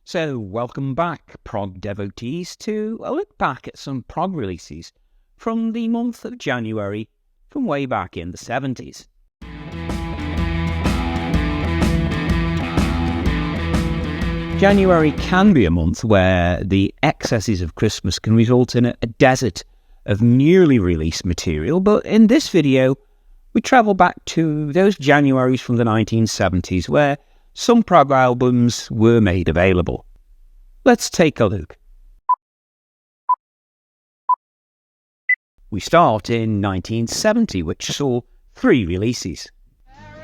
So, welcome back, prog devotees, to a look back at some prog releases from the month of January from way back in the 70s. January can be a month where the excesses of Christmas can result in a desert of newly released material, but in this video we travel back to those Januaries from the 1970s where some prog albums were made available. Let's take a look. We start in 1970, which saw 3 releases.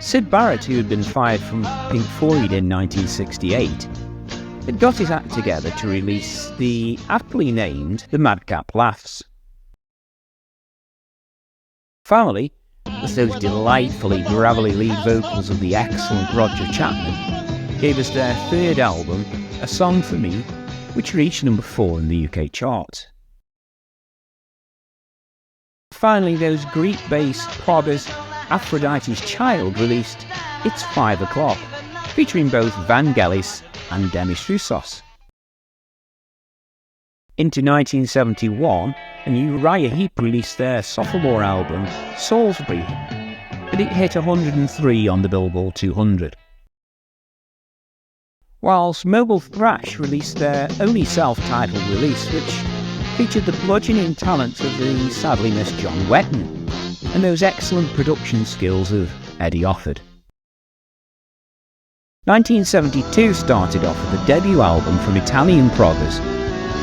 Syd Barrett, who had been fired from Pink Floyd in 1968, had got his act together to release the aptly named The Madcap Laughs. Finally, with those delightfully gravelly lead vocals of the excellent Roger Chapman, gave us their 3rd album, A Song for Me, which reached number 4 in the UK chart. Finally, those Greek-based proggers Aphrodite's Child released It's 5 O'Clock, featuring both Vangelis and Demis Roussos. Into 1971, and Uriah Heep released their sophomore album, Salisbury, but it hit 103 on the Billboard 200. Whilst Mobile Thrash released their only self-titled release, which featured the bludgeoning talents of the sadly missed John Wetton and those excellent production skills of Eddie Offord. 1972 started off with a debut album from Italian proggers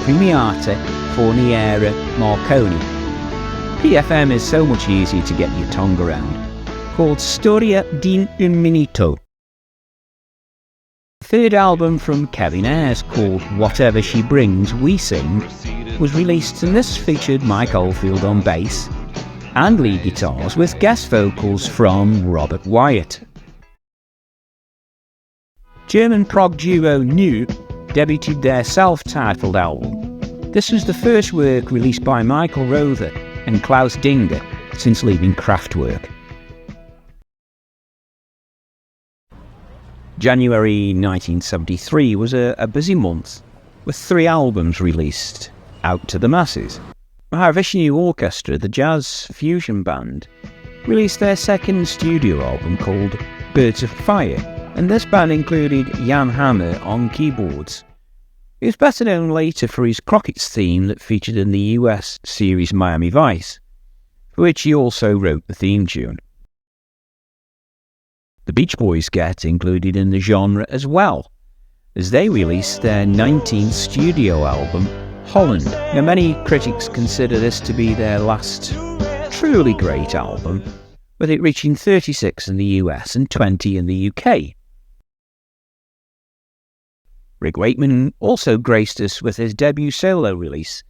Premiata Forniera Marconi. PFM is so much easier to get your tongue around, called Storia di un Minuto. The 3rd album from Kevin Ayres, called Whatever She Brings, We Sing, was released, and this featured Mike Oldfield on bass and lead guitars with guest vocals from Robert Wyatt. German prog duo New debuted their self-titled album. This was the first work released by Michael Rother and Klaus Dinger since leaving Kraftwerk. January 1973 was a busy month, with 3 albums released out to the masses. Mahavishnu Orchestra, the jazz fusion band, released their 2nd studio album called Birds of Fire, and this band included Jan Hammer on keyboards. He was better known later for his Crockett's theme that featured in the US series Miami Vice, for which he also wrote the theme tune. The Beach Boys get included in the genre as well, as they released their 19th studio album, Holland. Now, many critics consider this to be their last truly great album, with it reaching 36 in the US and 20 in the UK. Rick Wakeman also graced us with his debut solo release,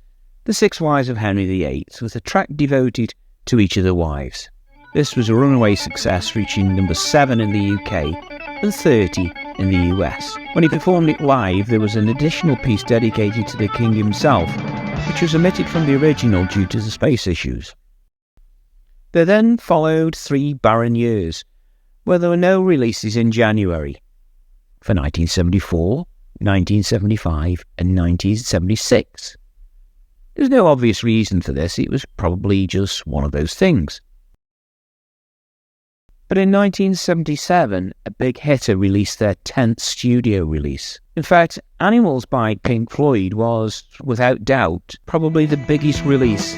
The 6 Wives of Henry VIII, with a track devoted to each of the wives. This was a runaway success, reaching number 7 in the UK and 30 in the US. When he performed it live, there was an additional piece dedicated to the king himself, which was omitted from the original due to the space issues. There then followed 3 barren years, where there were no releases in January, for 1974, 1975 and 1976. There's no obvious reason for this, it was probably just one of those things. But in 1977, a big hitter released their 10th studio release. In fact, Animals by Pink Floyd was, without doubt, probably the biggest release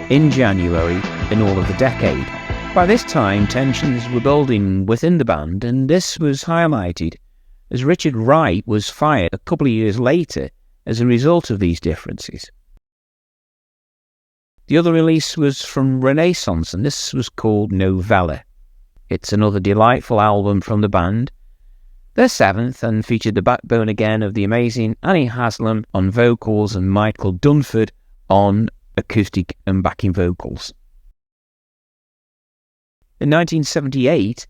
in January in all of the decade. By this time, tensions were building within the band, and this was highlighted as Richard Wright was fired a couple of years later as a result of these differences. The other release was from Renaissance, and this was called Novella. It's another delightful album from the band, their 7th, and featured the backbone again of the amazing Annie Haslam on vocals and Michael Dunford on acoustic and backing vocals. In 1978,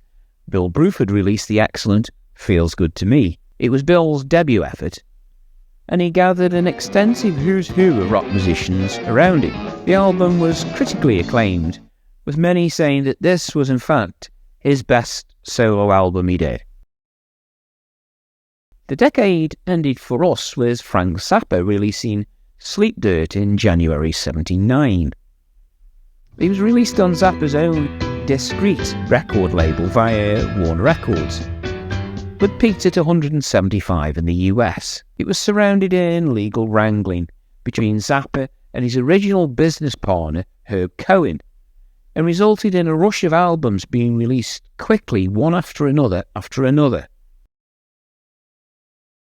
Bill Bruford released the excellent Feels Good to Me. It was Bill's debut effort, and he gathered an extensive who's who of rock musicians around him. The album was critically acclaimed, with many saying that this was in fact his best solo album he did. The decade ended for us with Frank Zappa releasing Sleep Dirt in January 1979. It was released on Zappa's own discreet record label via Warner Records, but peaked at 175 in the US. It was surrounded in legal wrangling between Zappa and his original business partner, Herb Cohen, and resulted in a rush of albums being released quickly, one after another.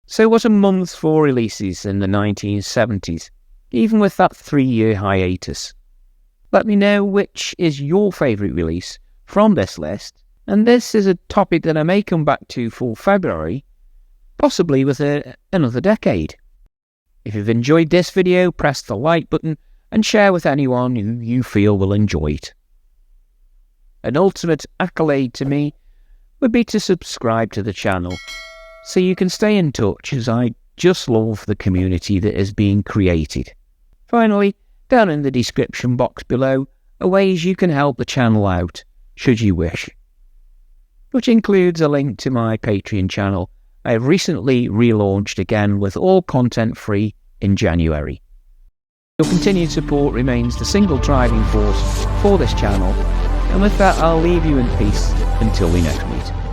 So what a month for releases in the 1970s, even with that 3-year hiatus. Let me know which is your favourite release from this list, and this is a topic that I may come back to for February, possibly with another decade. If you've enjoyed this video, press the like button and share with anyone who you feel will enjoy it. An ultimate accolade to me would be to subscribe to the channel so you can stay in touch, as I just love the community that is being created. Finally, down in the description box below are ways you can help the channel out, should you wish, which includes a link to my Patreon channel. I have recently relaunched again with all content free in January. Your continued support remains the single driving force for this channel, and with that I'll leave you in peace until we next meet.